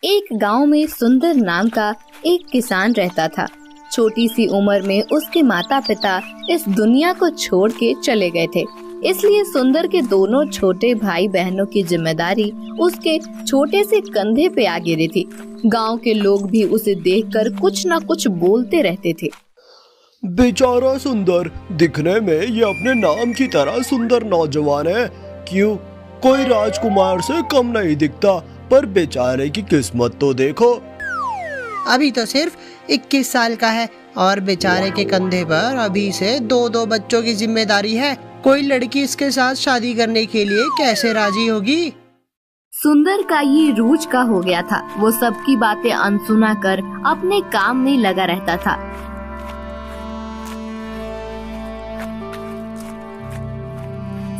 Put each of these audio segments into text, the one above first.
एक गांव में सुंदर नाम का एक किसान रहता था। छोटी सी उम्र में उसके माता पिता इस दुनिया को छोड़ के चले गए थे, इसलिए सुंदर के दोनों छोटे भाई बहनों की जिम्मेदारी उसके छोटे से कंधे पे आ गिरी थी। गांव के लोग भी उसे देखकर कुछ न कुछ बोलते रहते थे। बेचारा सुंदर, दिखने में ये अपने नाम की तरह सुंदर नौजवान है। क्यों, कोई राजकुमार से कम नहीं दिखता, पर बेचारे की किस्मत तो देखो। अभी तो सिर्फ 21 साल का है और बेचारे के कंधे पर अभी से दो बच्चों की जिम्मेदारी है। कोई लड़की इसके साथ शादी करने के लिए कैसे राजी होगी? सुंदर का ये रोज का हो गया था। वो सबकी बातें अनसुना कर अपने काम में लगा रहता था।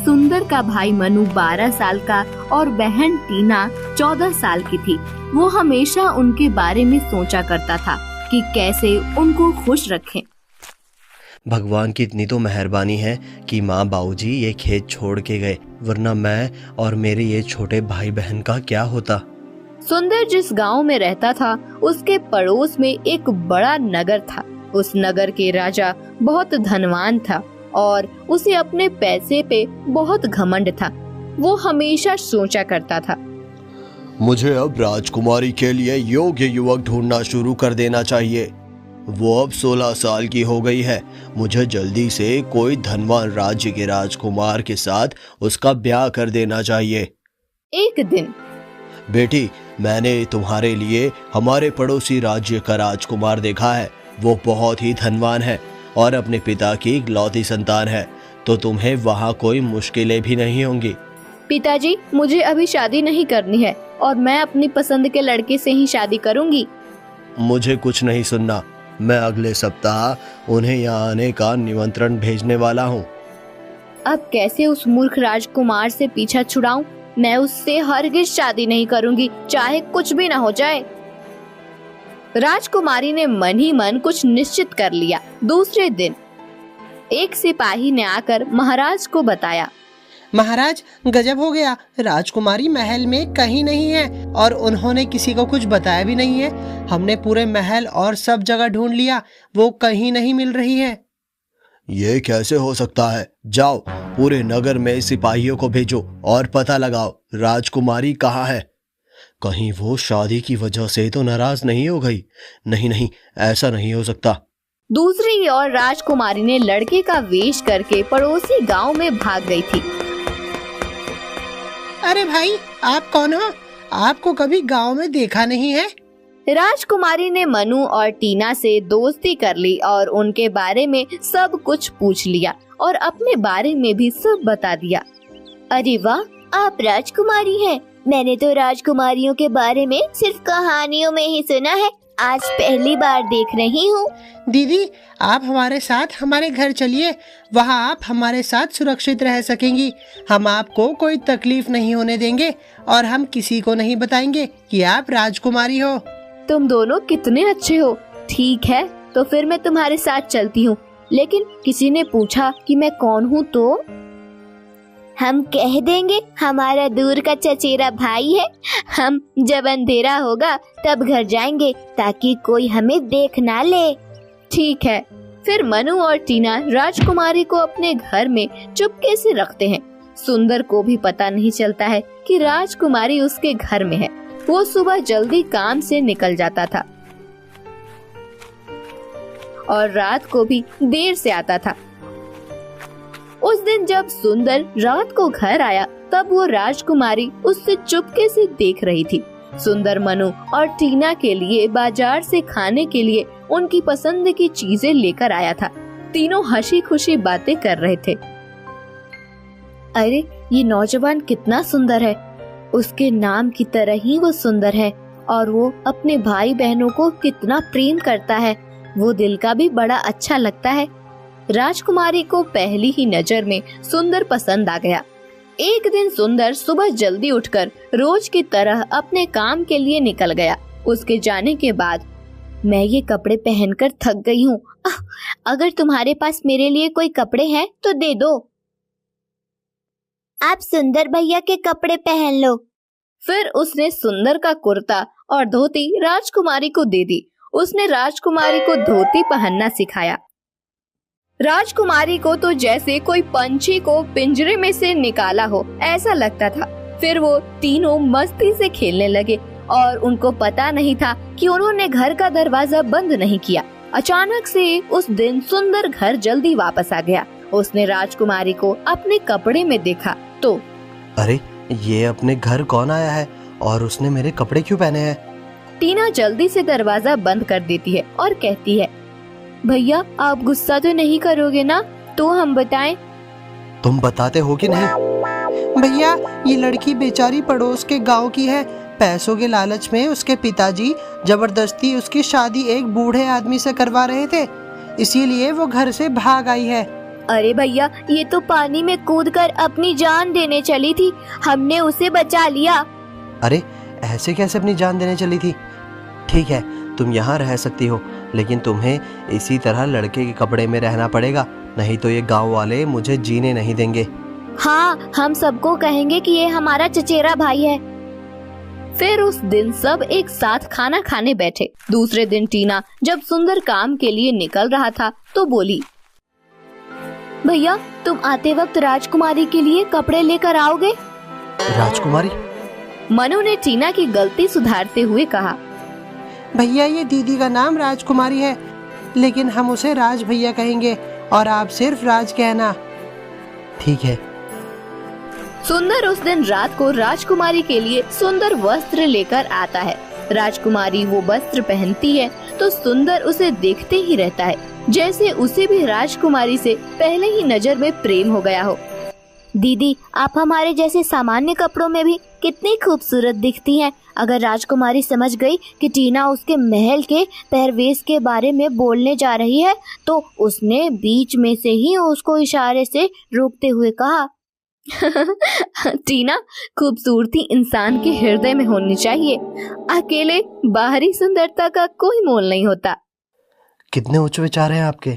सुंदर का भाई मनु 12 साल का और बहन टीना 14 साल की थी। वो हमेशा उनके बारे में सोचा करता था कि कैसे उनको खुश रखें। भगवान की इतनी तो मेहरबानी है कि माँ बाबूजी ये खेत छोड़ के गए, वरना मैं और मेरे ये छोटे भाई बहन का क्या होता। सुंदर जिस गांव में रहता था उसके पड़ोस में एक बड़ा नगर था। उस नगर के राजा बहुत धनवान था और उसे अपने पैसे पे बहुत घमंड था। वो हमेशा सोचा करता था, मुझे अब राजकुमारी के लिए योग्य युवक ढूंढना शुरू कर देना चाहिए। वो अब 16 साल की हो गई है। मुझे जल्दी से कोई धनवान राज्य के राजकुमार के साथ उसका ब्याह कर देना चाहिए। एक दिन, बेटी, मैंने तुम्हारे लिए हमारे पड़ोसी राज्य का राजकुमार देखा है। वो बहुत ही धनवान है और अपने पिता की इकलौती संतान है, तो तुम्हें वहाँ कोई मुश्किलें भी नहीं होंगी। पिताजी, मुझे अभी शादी नहीं करनी है और मैं अपनी पसंद के लड़के से ही शादी करूंगी। मुझे कुछ नहीं सुनना। मैं अगले सप्ताह उन्हें यहाँ आने का निमंत्रण भेजने वाला हूँ। अब कैसे उस मूर्ख राजकुमार से पीछा छुड़ाऊं? मैं उससे हरगिज शादी नहीं करूंगी, चाहे कुछ भी ना हो जाए। राजकुमारी ने मन ही मन कुछ निश्चित कर लिया। दूसरे दिन एक सिपाही ने आकर महाराज को बताया, महाराज, गजब हो गया, राजकुमारी महल में कहीं नहीं है और उन्होंने किसी को कुछ बताया भी नहीं है। हमने पूरे महल और सब जगह ढूंढ लिया, वो कहीं नहीं मिल रही है। ये कैसे हो सकता है? जाओ, पूरे नगर में सिपाहियों को भेजो और पता लगाओ राजकुमारी कहाँ है। कहीं वो शादी की वजह से तो नाराज नहीं हो गई। नहीं, ऐसा नहीं हो सकता। दूसरी ओर राजकुमारी ने लड़के का वेश करके पड़ोसी गांव में भाग गई थी। अरे भाई, आप कौन हो? आपको कभी गांव में देखा नहीं है। राजकुमारी ने मनु और टीना से दोस्ती कर ली और उनके बारे में सब कुछ पूछ लिया और अपने बारे में भी सब बता दिया। अरे वाह, आप राजकुमारी हैं। मैंने तो राजकुमारियों के बारे में सिर्फ कहानियों में ही सुना है, आज पहली बार देख रही हूँ। दीदी, आप हमारे साथ हमारे घर चलिए, वहाँ आप हमारे साथ सुरक्षित रह सकेंगी। हम आपको कोई तकलीफ नहीं होने देंगे और हम किसी को नहीं बताएंगे कि आप राजकुमारी हो। तुम दोनों कितने अच्छे हो। ठीक है, तो फिर मैं तुम्हारे साथ चलती हूँ। लेकिन किसी ने पूछा कि मैं कौन हूँ तो हम कह देंगे हमारा दूर का चचेरा भाई है। हम जब अंधेरा होगा तब घर जाएंगे ताकि कोई हमें देख ना ले। ठीक है। फिर मनु और टीना राजकुमारी को अपने घर में चुपके से रखते हैं। सुंदर को भी पता नहीं चलता है कि राजकुमारी उसके घर में है। वो सुबह जल्दी काम से निकल जाता था और रात को भी देर से आता था। उस दिन जब सुंदर रात को घर आया तब वो राजकुमारी उससे चुपके से देख रही थी। सुंदर मनु और टीना के लिए बाजार से खाने के लिए उनकी पसंद की चीजें लेकर आया था। तीनों हंसी खुशी बातें कर रहे थे। अरे, ये नौजवान कितना सुंदर है। उसके नाम की तरह ही वो सुंदर है और वो अपने भाई बहनों को कितना प्रेम करता है। वो दिल का भी बड़ा अच्छा लगता है। राजकुमारी को पहली ही नजर में सुंदर पसंद आ गया। एक दिन सुंदर सुबह जल्दी उठकर रोज की तरह अपने काम के लिए निकल गया। उसके जाने के बाद, मैं ये कपड़े पहनकर थक गई हूँ। अगर तुम्हारे पास मेरे लिए कोई कपड़े हैं तो दे दो। आप सुंदर भैया के कपड़े पहन लो। फिर उसने सुंदर का कुर्ता और धोती राजकुमारी को दे दी। उसने राजकुमारी को धोती पहनना सिखाया। राजकुमारी को तो जैसे कोई पंछी को पिंजरे में से निकाला हो ऐसा लगता था। फिर वो तीनों मस्ती से खेलने लगे और उनको पता नहीं था कि उन्होंने घर का दरवाजा बंद नहीं किया। अचानक से उस दिन सुंदर घर जल्दी वापस आ गया। उसने राजकुमारी को अपने कपड़े में देखा तो अरे, ये अपने घर कौन आया है और उसने मेरे कपड़े क्यों पहने हैं? टीना जल्दी से दरवाजा बंद कर देती है और कहती है, भैया आप गुस्सा तो नहीं करोगे ना? तो हम बताएं। तुम बताते हो कि नहीं? भैया, ये लड़की बेचारी पड़ोस के गांव की है। पैसों के लालच में उसके पिताजी जबरदस्ती उसकी शादी एक बूढ़े आदमी से करवा रहे थे, इसीलिए वो घर से भाग आई है। अरे भैया, ये तो पानी में कूदकर अपनी जान देने चली थी, हमने उसे बचा लिया। अरे, ऐसे कैसे अपनी जान देने चली थी? ठीक है, तुम यहाँ रह सकती हो, लेकिन तुम्हें इसी तरह लड़के के कपड़े में रहना पड़ेगा, नहीं तो ये गांव वाले मुझे जीने नहीं देंगे। हाँ, हम सबको कहेंगे कि ये हमारा चचेरा भाई है। फिर उस दिन सब एक साथ खाना खाने बैठे। दूसरे दिन टीना जब सुंदर काम के लिए निकल रहा था तो बोली, भैया, तुम आते वक्त राजकुमारी के लिए कपड़े लेकर आओगे? राजकुमारी? मनु ने टीना की गलती सुधारते हुए कहा, भैया, ये दीदी का नाम राजकुमारी है, लेकिन हम उसे राज भैया कहेंगे और आप सिर्फ राज कहना। ठीक है। सुंदर उस दिन रात को राजकुमारी के लिए सुंदर वस्त्र लेकर आता है। राजकुमारी वो वस्त्र पहनती है तो सुंदर उसे देखते ही रहता है, जैसे उसे भी राजकुमारी से पहले ही नजर में प्रेम हो गया हो। दीदी, आप हमारे जैसे सामान्य कपड़ों में भी कितनी खूबसूरत दिखती हैं। अगर राजकुमारी समझ गई कि टीना उसके महल के पहरवेश के बारे में बोलने जा रही है तो उसने बीच में से ही उसको इशारे से रोकते हुए कहा, टीना, खूबसूरती इंसान के हृदय में होनी चाहिए, अकेले बाहरी सुंदरता का कोई मोल नहीं होता। कितने उच्च विचार हैं आपके।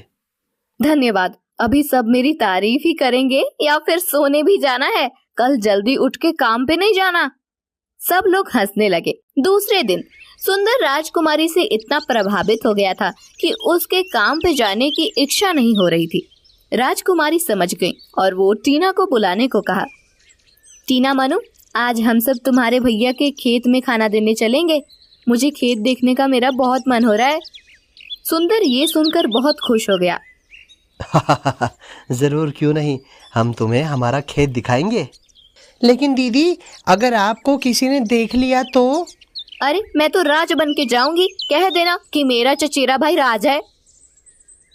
धन्यवाद। अभी सब मेरी तारीफ ही करेंगे या फिर सोने भी जाना है? कल जल्दी उठ के काम पे नहीं जाना? सब लोग हंसने लगे। दूसरे दिन सुंदर राजकुमारी से इतना प्रभावित हो गया था कि उसके काम पे जाने की इच्छा नहीं हो रही थी। राजकुमारी समझ गई और वो टीना को बुलाने को कहा, टीना, मनु, आज हम सब तुम्हारे भैया के खेत में खाना देने चलेंगे। मुझे खेत देखने का मेरा बहुत मन हो रहा है। सुंदर ये सुनकर बहुत खुश हो गया। जरूर, क्यों नहीं, हम तुम्हें हमारा खेत दिखाएंगे। लेकिन दीदी, अगर आपको किसी ने देख लिया तो? अरे, मैं तो राज बन के जाऊंगी, कह देना कि मेरा चचेरा भाई राज है।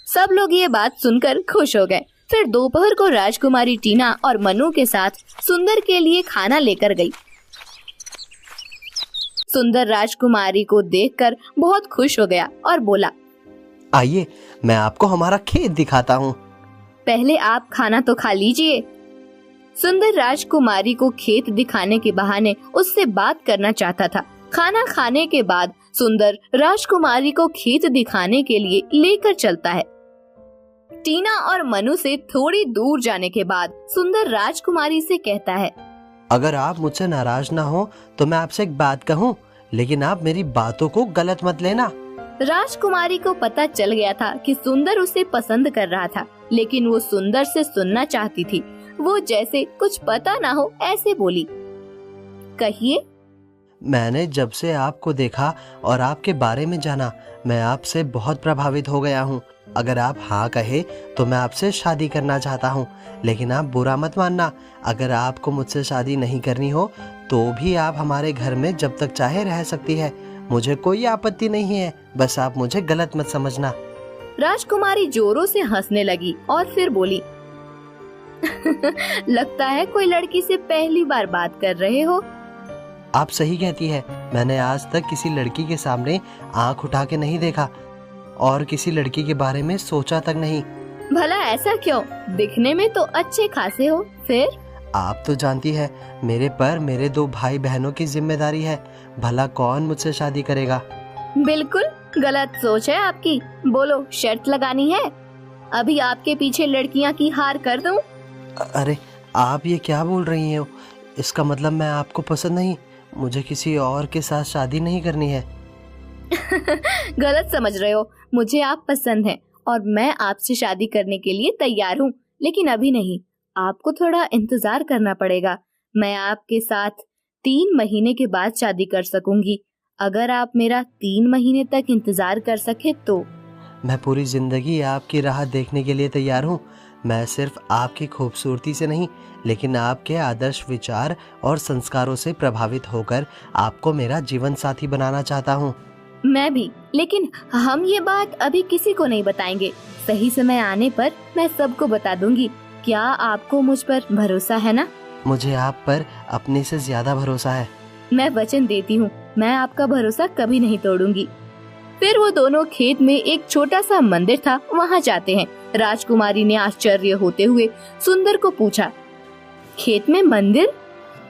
सब लोग ये बात सुनकर खुश हो गए। फिर दोपहर को राजकुमारी टीना और मनु के साथ सुंदर के लिए खाना लेकर गई। सुंदर राजकुमारी को देखकर बहुत खुश हो गया और बोला, आइए, मैं आपको हमारा खेत दिखाता हूँ। पहले आप खाना तो खा लीजिए। सुंदर राजकुमारी को खेत दिखाने के बहाने उससे बात करना चाहता था। खाना खाने के बाद सुंदर राजकुमारी को खेत दिखाने के लिए लेकर चलता है। टीना और मनु से थोड़ी दूर जाने के बाद सुंदर राजकुमारी से कहता है, अगर आप मुझसे नाराज ना हो तो मैं आपसे एक बात कहूँ, लेकिन आप मेरी बातों को गलत मत लेना। राजकुमारी को पता चल गया था कि सुंदर उसे पसंद कर रहा था, लेकिन वो सुंदर से सुनना चाहती थी। वो जैसे कुछ पता ना हो ऐसे बोली, कहिए। मैंने जब से आपको देखा और आपके बारे में जाना, मैं आपसे बहुत प्रभावित हो गया हूँ। अगर आप हाँ कहे तो मैं आपसे शादी करना चाहता हूँ, लेकिन आप बुरा मत मानना। अगर आपको मुझसे शादी नहीं करनी हो तो भी आप हमारे घर में जब तक चाहे रह सकती है, मुझे कोई आपत्ति नहीं है, बस आप मुझे गलत मत समझना। राजकुमारी जोरों से हंसने लगी और फिर बोली, लगता है कोई लड़की से पहली बार बात कर रहे हो। आप सही कहती है, मैंने आज तक किसी लड़की के सामने आंख उठा के नहीं देखा और किसी लड़की के बारे में सोचा तक नहीं। भला ऐसा क्यों? दिखने में तो अच्छे खासे हो। फिर आप तो जानती है, मेरे पर मेरे 2 भाई बहनों की जिम्मेदारी है। भला कौन मुझसे शादी करेगा? बिल्कुल गलत सोच है आपकी। बोलो, शर्त लगानी है? अभी आपके पीछे लड़कियां की हार कर दूं? अरे, आप ये क्या बोल रही हो? इसका मतलब मैं आपको पसंद नहीं? मुझे किसी और के साथ शादी नहीं करनी है। गलत समझ रहे हो, मुझे आप पसंद हैं और मैं आपसे शादी करने के लिए तैयार हूँ, लेकिन अभी नहीं, आपको थोड़ा इंतजार करना पड़ेगा। मैं आपके साथ 3 महीने के बाद शादी कर सकूंगी। अगर आप मेरा 3 महीने तक इंतजार कर सके तो। मैं पूरी जिंदगी आपकी राह देखने के लिए तैयार हूँ। मैं सिर्फ आपकी खूबसूरती से नहीं, लेकिन आपके आदर्श विचार और संस्कारों से प्रभावित होकर आपको मेरा जीवन साथी बनाना चाहता हूँ। मैं भी, लेकिन हम ये बात अभी किसी को नहीं बताएंगे। सही समय आने पर मैं सबको बता दूंगी। क्या आपको मुझ पर भरोसा है ना? मुझे आप पर अपने से ज्यादा भरोसा है। मैं वचन देती हूँ, मैं आपका भरोसा कभी नहीं तोड़ूंगी। फिर वो दोनों खेत में एक छोटा सा मंदिर था, वहाँ जाते हैं। राजकुमारी ने आश्चर्य होते हुए सुंदर को पूछा, खेत में मंदिर?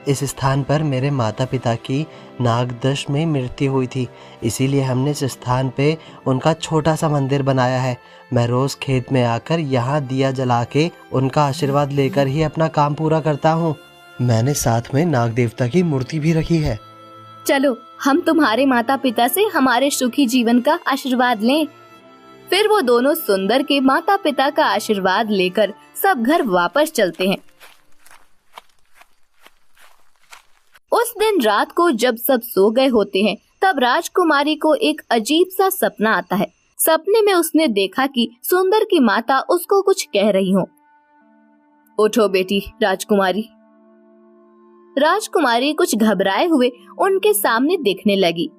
इस स्थान पर मेरे माता पिता की नागदश में मृत्यु हुई थी, इसीलिए हमने इस स्थान पे उनका छोटा सा मंदिर बनाया है। मैं रोज खेत में आकर यहाँ दिया जला के उनका आशीर्वाद लेकर ही अपना काम पूरा करता हूँ। मैंने साथ में नाग देवता की मूर्ति भी रखी है। चलो हम तुम्हारे माता पिता से हमारे सुखी जीवन का आशीर्वाद लें। फिर वो दोनों सुंदर के माता पिता का आशीर्वाद लेकर सब घर वापस चलते हैं। उस दिन रात को जब सब सो गए होते हैं, तब राजकुमारी को एक अजीब सा सपना आता है। सपने में उसने देखा कि सुंदर की माता उसको कुछ कह रही हो। उठो बेटी राजकुमारी। राजकुमारी कुछ घबराए हुए उनके सामने देखने लगी।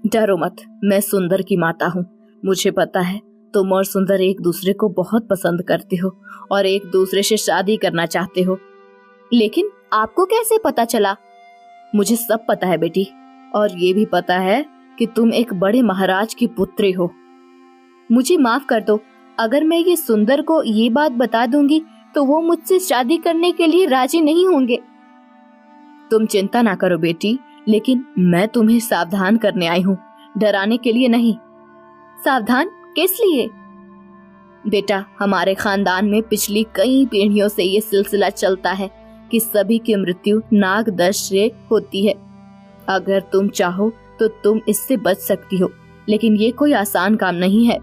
डरो मत, मैं सुंदर की माता हूँ। मुझे पता है तुम और सुंदर एक दूसरे को बहुत पसंद करते हो और एक दूसरे से शादी करना चाहते हो, लेकिन आपको कैसे पता चला? मुझे सब पता है बेटी, और ये भी पता है कि तुम एक बड़े महाराज की पुत्री हो। मुझे माफ कर दो, अगर मैं ये सुंदर को ये बात बता दूंगी तो वो मुझसे शादी करने के लिए राजी नहीं होंगे। तुम चिंता ना करो बेटी, लेकिन मैं तुम्हें सावधान करने आई हूँ, डराने के लिए नहीं। सावधान किस लिए? बेटा, हमारे खानदान में पिछली कई पीढ़ियों से ये सिलसिला चलता है कि सभी की मृत्यु नागदश से होती है। अगर तुम चाहो तो तुम इससे बच सकती हो, लेकिन ये कोई आसान काम नहीं है।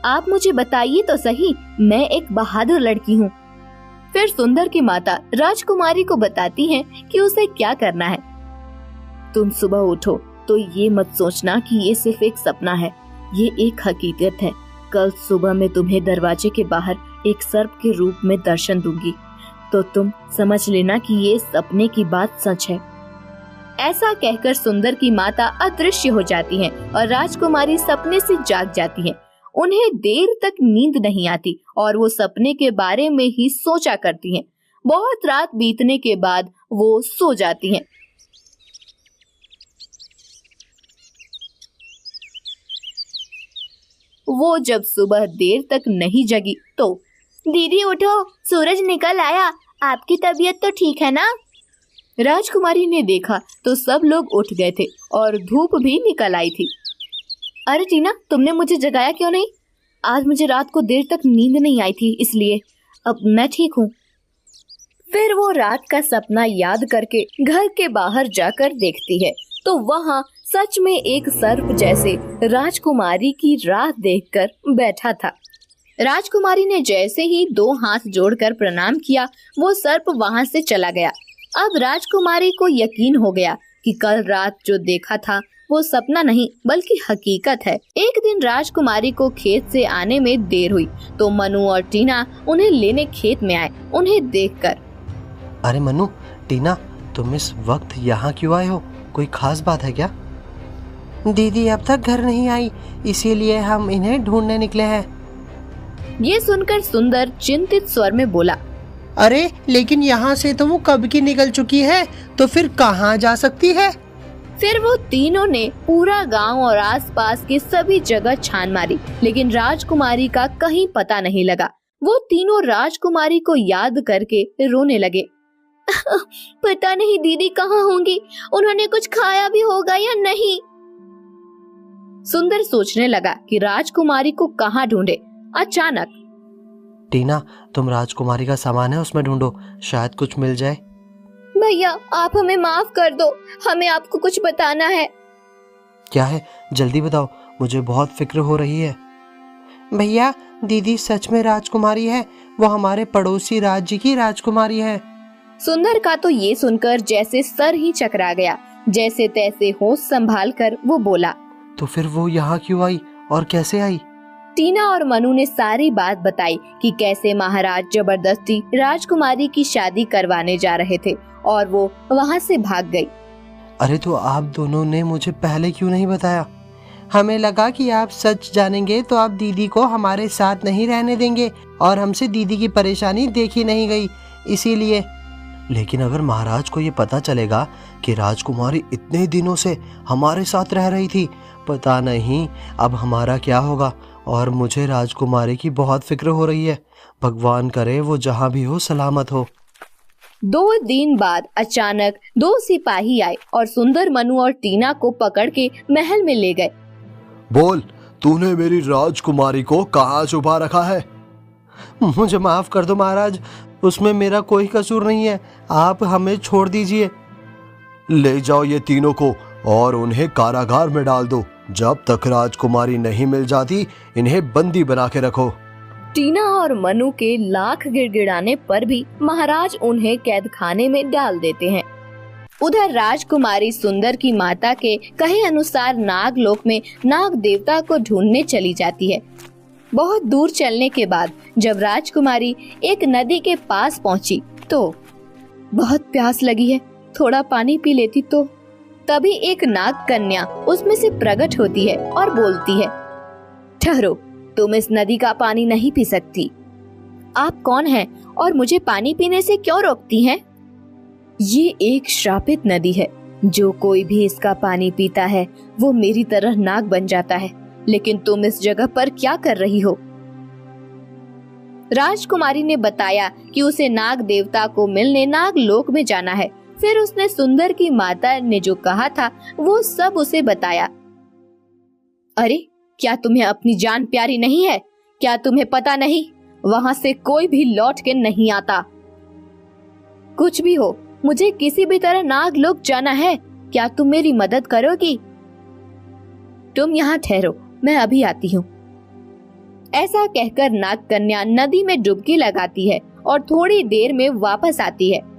आप मुझे बताइए तो सही, मैं एक बहादुर लड़की हूँ। फिर सुंदर की माता राजकुमारी को बताती हैं कि उसे क्या करना है। तुम सुबह उठो तो ये मत सोचना कि ये सिर्फ एक सपना है, ये एक हकीकत है। कल सुबह मैं तुम्हें दरवाजे के बाहर एक सर्प के रूप में दर्शन दूंगी, तो तुम समझ लेना कि ये सपने की बात सच है। ऐसा कहकर सुंदर की माता अदृश्य हो जाती हैं और राजकुमारी सपने से जाग जाती हैं। उन्हें देर तक नींद नहीं आती और वो सपने के बारे में ही सोचा करती हैं। बहुत रात बीतने के बाद वो सो जाती हैं। वो जब सुबह देर तक नहीं जगी तो, दीदी उठो, सूरज निकल आया, आपकी तबीयत तो ठीक है ना? राजकुमारी ने देखा तो सब लोग उठ गए थे और धूप भी निकल आई थी। अरे टीना, तुमने मुझे जगाया क्यों नहीं? आज मुझे रात को देर तक नींद नहीं आई थी, इसलिए अब मैं ठीक हूँ। फिर वो रात का सपना याद करके घर के बाहर जाकर देखती है तो वहाँ सच में एक सर्प जैसे राजकुमारी की राह देखकर बैठा था। राजकुमारी ने जैसे ही 2 हाथ जोड़कर प्रणाम किया, वो सर्प वहाँ से चला गया। अब राजकुमारी को यकीन हो गया कि कल रात जो देखा था वो सपना नहीं बल्कि हकीकत है। एक दिन राजकुमारी को खेत से आने में देर हुई तो मनु और टीना उन्हें लेने खेत में आए। उन्हें देखकर, अरे मनु, टीना, तुम इस वक्त यहाँ क्यों आए हो? कोई खास बात है क्या? दीदी अब तक घर नहीं आई, इसीलिए हम इन्हें ढूंढने निकले हैं। ये सुनकर सुंदर चिंतित स्वर में बोला, अरे लेकिन यहाँ से तो वो कब की निकल चुकी है, तो फिर कहाँ जा सकती है? फिर वो तीनों ने पूरा गांव और आसपास के सभी जगह छान मारी, लेकिन राजकुमारी का कहीं पता नहीं लगा। वो तीनों राजकुमारी को याद करके रोने लगे। पता नहीं दीदी कहाँ होंगी, उन्होंने कुछ खाया भी होगा या नहीं। सुंदर सोचने लगा कि राजकुमारी को कहाँ ढूंढे। अचानक, टीना, तुम राजकुमारी का सामान है उसमें ढूंढो, शायद कुछ मिल जाए। भैया आप हमें माफ कर दो, हमें आपको कुछ बताना है। क्या है, जल्दी बताओ, मुझे बहुत फिक्र हो रही है। भैया दीदी सच में राजकुमारी है, वो हमारे पड़ोसी राज्य की राजकुमारी है। सुंदर का तो ये सुनकर जैसे सर ही चकरा गया। जैसे तैसे होश संभाल कर वो बोला, तो फिर वो यहाँ क्यों आई और कैसे आई? टीना और मनु ने सारी बात बताई कि कैसे महाराज जबरदस्ती राजकुमारी की शादी करवाने जा रहे थे और वो वहाँ से भाग गई। अरे तो आप दोनों ने मुझे पहले क्यों नहीं बताया? हमें लगा कि आप सच जानेंगे तो आप दीदी को हमारे साथ नहीं रहने देंगे और हमसे दीदी की परेशानी देखी नहीं गई, इसीलिए। लेकिन अगर महाराज को ये पता चलेगा कि राजकुमारी इतने दिनों से हमारे साथ रह रही थी, पता नहीं अब हमारा क्या होगा। और मुझे राजकुमारी की बहुत फिक्र हो रही है। भगवान करे वो जहाँ भी हो सलामत हो। 2 दिन बाद अचानक 2 सिपाही आए और सुंदर, मनु और टीना को पकड़ के महल में ले गए। बोल, तूने मेरी राजकुमारी को कहाँ छुपा रखा है? मुझे माफ कर दो महाराज, उसमें मेरा कोई कसूर नहीं है, आप हमें छोड़ दीजिए। ले जाओ ये तीनों को और उन्हें कारागार में डाल दो। जब तक राजकुमारी नहीं मिल जाती इन्हें बंदी बना के रखो। टीना और मनु के लाख गिड़गिड़ाने पर भी महाराज उन्हें कैद खाने में डाल देते हैं। उधर राजकुमारी सुंदर की माता के कहे अनुसार नागलोक में नाग देवता को ढूंढने चली जाती है। बहुत दूर चलने के बाद जब राजकुमारी एक नदी के पास पहुंची तो बहुत प्यास लगी है, थोड़ा पानी पी लेती तो। तभी एक नाग कन्या उसमें से प्रकट होती है और बोलती है, ठहरो, तुम इस नदी का पानी नहीं पी सकती। आप कौन हैं और मुझे पानी पीने से क्यों रोकती हैं? ये एक श्रापित नदी है, जो कोई भी इसका पानी पीता है वो मेरी तरह नाग बन जाता है। लेकिन तुम इस जगह पर क्या कर रही हो? राजकुमारी ने बताया कि उसे नाग देवता को मिलने नागलोक में जाना है। फिर उसने सुंदर की माता ने जो कहा था वो सब उसे बताया। अरे, क्या तुम्हें अपनी जान प्यारी नहीं है? क्या तुम्हें पता नहीं, वहाँ से कोई भी लौट के नहीं आता। कुछ भी हो, मुझे किसी भी तरह नागलोक जाना है। क्या तुम मेरी मदद करोगी? तुम यहाँ ठहरो, मैं अभी आती हूँ। ऐसा कहकर नाग कन्या नदी में डुबकी लगाती है और थोड़ी देर में वापस आती है।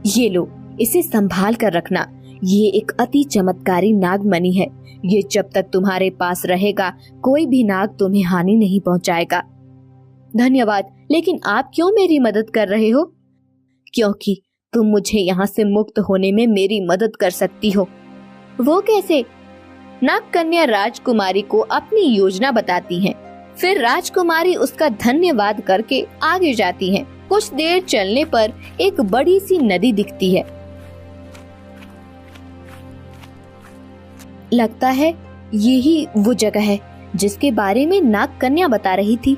ये लो, इसे संभाल कर रखना। ये एक अति चमत्कारी नागमणि है। ये जब तक तुम्हारे पास रहेगा कोई भी नाग तुम्हें हानि नहीं पहुंचाएगा। धन्यवाद, लेकिन आप क्यों मेरी मदद कर रहे हो? क्योंकि तुम मुझे यहाँ से मुक्त होने में मेरी मदद कर सकती हो। वो कैसे? नाग कन्या राजकुमारी को अपनी योजना बताती हैं। फिर राजकुमारी उसका धन्यवाद करके आगे जाती हैं। कुछ देर चलने पर एक बड़ी सी नदी दिखती है। लगता है यही वो जगह है जिसके बारे में नाग कन्या बता रही थी।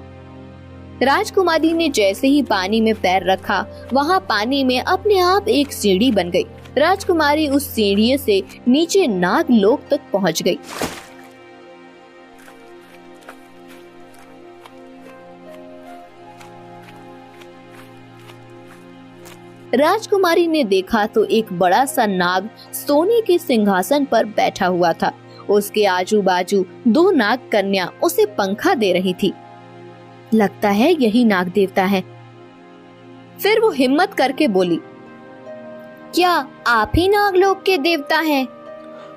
राजकुमारी ने जैसे ही पानी में पैर रखा, वहाँ पानी में अपने आप एक सीढ़ी बन गई। राजकुमारी उस सीढ़ी से नीचे नागलोक तक पहुँच गई। राजकुमारी ने देखा तो एक बड़ा सा नाग सोने के सिंहासन पर बैठा हुआ था। उसके आजू बाजू 2 नाग कन्या उसे पंखा दे रही थी। लगता है यही नाग देवता है। फिर वो हिम्मत करके बोली, क्या आप ही नागलोक के देवता हैं?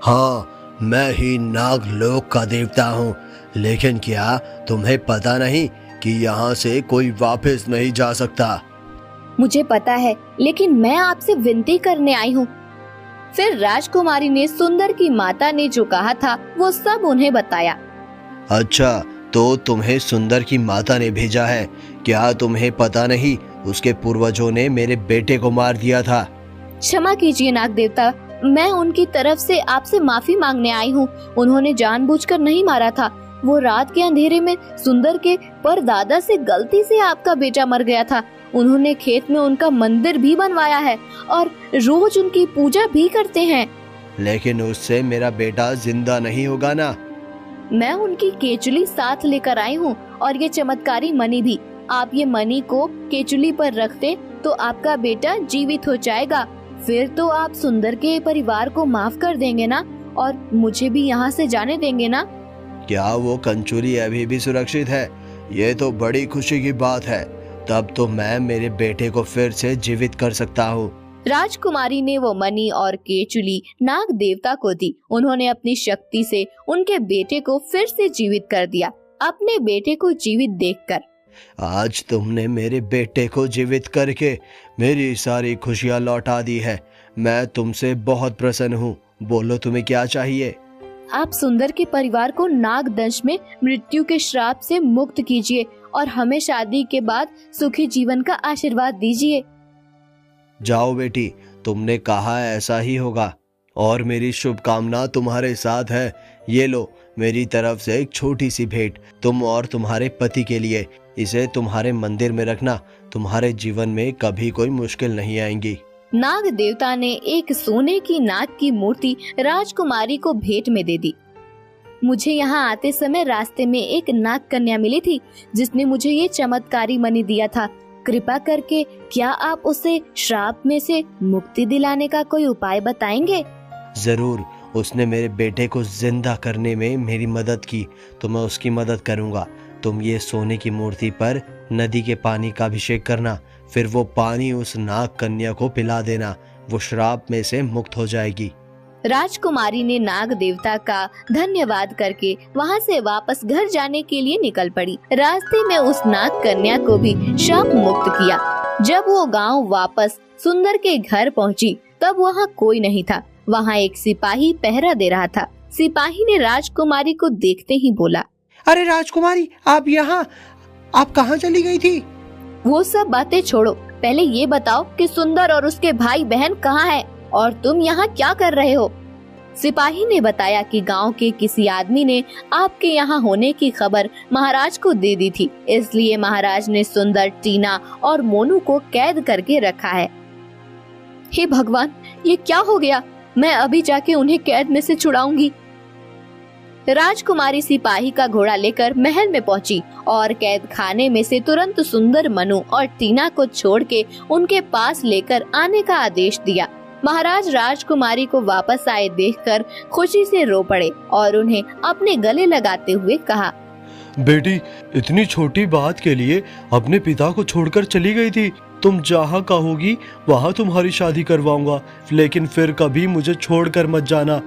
हाँ, मैं ही नागलोक का देवता हूँ। लेकिन क्या तुम्हें पता नहीं कि यहाँ से कोई वापस नहीं जा सकता? मुझे पता है, लेकिन मैं आपसे विनती करने आई हूँ। फिर राजकुमारी ने सुंदर की माता ने जो कहा था वो सब उन्हें बताया। अच्छा, तो तुम्हें सुंदर की माता ने भेजा है? क्या तुम्हें पता नहीं उसके पूर्वजों ने मेरे बेटे को मार दिया था? क्षमा कीजिए नाग देवता, मैं उनकी तरफ से आपसे माफी मांगने आई हूँ। उन्होंने जानबूझकर नहीं मारा था। वो रात के अंधेरे में सुंदर के परदादा से गलती से आपका बेटा मर गया था। उन्होंने खेत में उनका मंदिर भी बनवाया है और रोज उनकी पूजा भी करते हैं। लेकिन उससे मेरा बेटा जिंदा नहीं होगा ना? मैं उनकी केचुली साथ लेकर आई हूँ और ये चमत्कारी मणि भी। आप ये मणि को केचुली पर रखते तो आपका बेटा जीवित हो जाएगा। फिर तो आप सुंदर के परिवार को माफ कर देंगे ना, और मुझे भी यहाँ से जाने देंगे ना? क्या वो कंचुरी अभी भी सुरक्षित है? ये तो बड़ी खुशी की बात है। तब तो मैं मेरे बेटे को फिर से जीवित कर सकता हूँ। राजकुमारी ने वो मणि और केचुली नाग देवता को दी। उन्होंने अपनी शक्ति से उनके बेटे को फिर से जीवित कर दिया। अपने बेटे को जीवित देखकर, आज तुमने मेरे बेटे को जीवित करके मेरी सारी खुशियाँ लौटा दी है। मैं तुमसे बहुत प्रसन्न हूँ। बोलो, तुम्हें क्या चाहिए? आप सुंदर के परिवार को नागदंश में मृत्यु के श्राप से मुक्त कीजिए और हमें शादी के बाद सुखी जीवन का आशीर्वाद दीजिए। जाओ बेटी, तुमने कहा ऐसा ही होगा और मेरी शुभकामना तुम्हारे साथ है। ये लो, मेरी तरफ से एक छोटी सी भेंट तुम और तुम्हारे पति के लिए। इसे तुम्हारे मंदिर में रखना। तुम्हारे जीवन में कभी कोई मुश्किल नहीं आएंगी। नाग देवता ने एक सोने की नाग की मूर्ति राजकुमारी को भेंट में दे दी। मुझे यहाँ आते समय रास्ते में एक नाग कन्या मिली थी जिसने मुझे ये चमत्कारी मणि दिया था। कृपा करके क्या आप उसे श्राप में से मुक्ति दिलाने का कोई उपाय बताएंगे? जरूर। उसने मेरे बेटे को जिंदा करने में मेरी मदद की, तो मैं उसकी मदद करूंगा। तुम ये सोने की मूर्ति पर नदी के पानी का अभिषेक करना, फिर वो पानी उस नाग कन्या को पिला देना। वो श्राप में से मुक्त हो जाएगी। राजकुमारी ने नाग देवता का धन्यवाद करके वहाँ से वापस घर जाने के लिए निकल पड़ी। रास्ते में उस नाग कन्या को भी शाप मुक्त किया। जब वो गांव वापस सुंदर के घर पहुँची तब वहाँ कोई नहीं था। वहाँ एक सिपाही पहरा दे रहा था। सिपाही ने राजकुमारी को देखते ही बोला, अरे राजकुमारी, आप यहाँ, आप कहाँ चली गई थी? वो सब बातें छोड़ो, पहले ये बताओ कि सुंदर और उसके भाई बहन कहाँ हैं और तुम यहाँ क्या कर रहे हो? सिपाही ने बताया कि गांव के किसी आदमी ने आपके यहाँ होने की खबर महाराज को दे दी थी, इसलिए महाराज ने सुंदर, टीना और मोनू को कैद करके रखा है। हे भगवान, ये क्या हो गया? मैं अभी जाके उन्हें कैद में से छुड़ाऊंगी। राजकुमारी सिपाही का घोड़ा लेकर महल में पहुंची और कैद खाने में से तुरंत सुंदर, मनु और टीना को छोड़ के उनके पास लेकर आने का आदेश दिया। महाराज राजकुमारी को वापस आए देखकर खुशी से रो पड़े और उन्हें अपने गले लगाते हुए कहा, बेटी, इतनी छोटी बात के लिए अपने पिता को छोड़कर चली गई थी। तुम जहाँ कहोगी वहाँ तुम्हारी शादी करवाऊंगा, लेकिन फिर कभी मुझे छोड़कर मत जाना।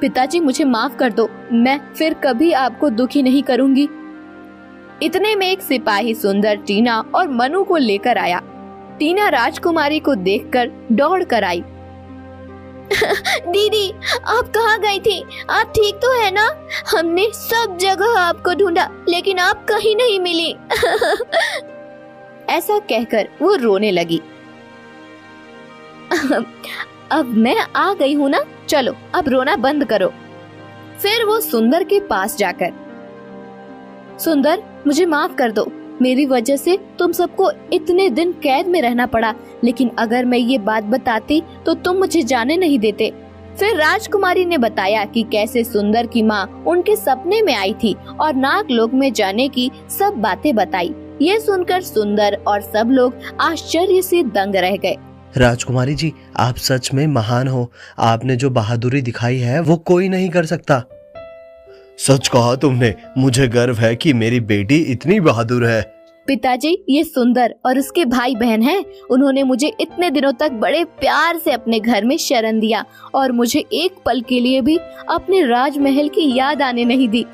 पिताजी, मुझे माफ कर दो, मैं फिर कभी आपको दुखी नहीं करूंगी। इतने में एक सिपाही सुंदर, टीना और मनु को लेकर आया। टीना राजकुमारी को देखकर दौड़ कर आई। दीदी, आप कहाँ गई थी? आप ठीक तो है ना? हमने सब जगह आपको ढूंढा लेकिन आप कहीं नहीं मिली। ऐसा कहकर वो रोने लगी। अब मैं आ गई हूँ ना, चलो अब रोना बंद करो। फिर वो सुंदर के पास जाकर, सुंदर, मुझे माफ कर दो, मेरी वजह से तुम सबको इतने दिन कैद में रहना पड़ा, लेकिन अगर मैं ये बात बताती तो तुम मुझे जाने नहीं देते। फिर राजकुमारी ने बताया कि कैसे सुंदर की माँ उनके सपने में आई थी और नागलोक में जाने की सब बातें बताई। ये सुनकर सुंदर और सब लोग आश्चर्य से दंग रह गए। राजकुमारी जी, आप सच में महान हो। आपने जो बहादुरी दिखाई है वो कोई नहीं कर सकता। सच कहा तुमने। मुझे गर्व है कि मेरी बेटी इतनी बहादुर है। पिताजी, ये सुंदर और उसके भाई बहन हैं। उन्होंने मुझे इतने दिनों तक बड़े प्यार से अपने घर में शरण दिया और मुझे एक पल के लिए भी अपने राजमहल की याद आने नहीं दी।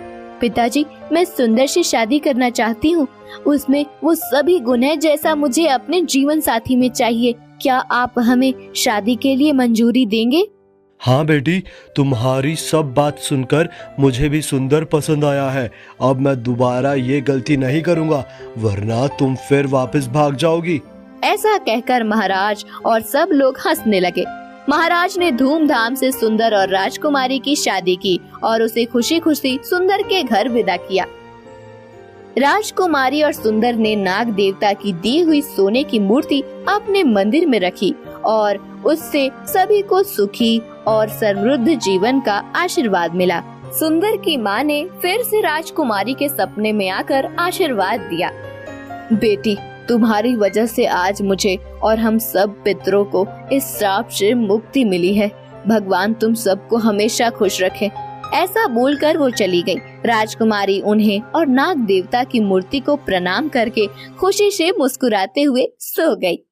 पिताजी, मैं सुंदर से शादी करना चाहती हूँ। उसमें वो सभी गुण है जैसा मुझे अपने जीवन साथी में चाहिए। क्या आप हमें शादी के लिए मंजूरी देंगे? हाँ बेटी, तुम्हारी सब बात सुनकर मुझे भी सुंदर पसंद आया है। अब मैं दोबारा ये गलती नहीं करूँगा, वरना तुम फिर वापस भाग जाओगी। ऐसा कहकर महाराज और सब लोग हंसने लगे। महाराज ने धूमधाम से सुंदर और राजकुमारी की शादी की और उसे खुशी खुशी सुंदर के घर विदा किया। राजकुमारी और सुंदर ने नाग देवता की दी हुई सोने की मूर्ति अपने मंदिर में रखी और उससे सभी को सुखी और समृद्ध जीवन का आशीर्वाद मिला। सुंदर की माँ ने फिर से राजकुमारी के सपने में आकर आशीर्वाद दिया, बेटी, तुम्हारी वजह से आज मुझे और हम सब पितरों को इस श्राप से मुक्ति मिली है। भगवान तुम सबको हमेशा खुश रखे। ऐसा बोलकर वो चली गई। राजकुमारी उन्हें और नाग देवता की मूर्ति को प्रणाम करके खुशी से मुस्कुराते हुए सो गई।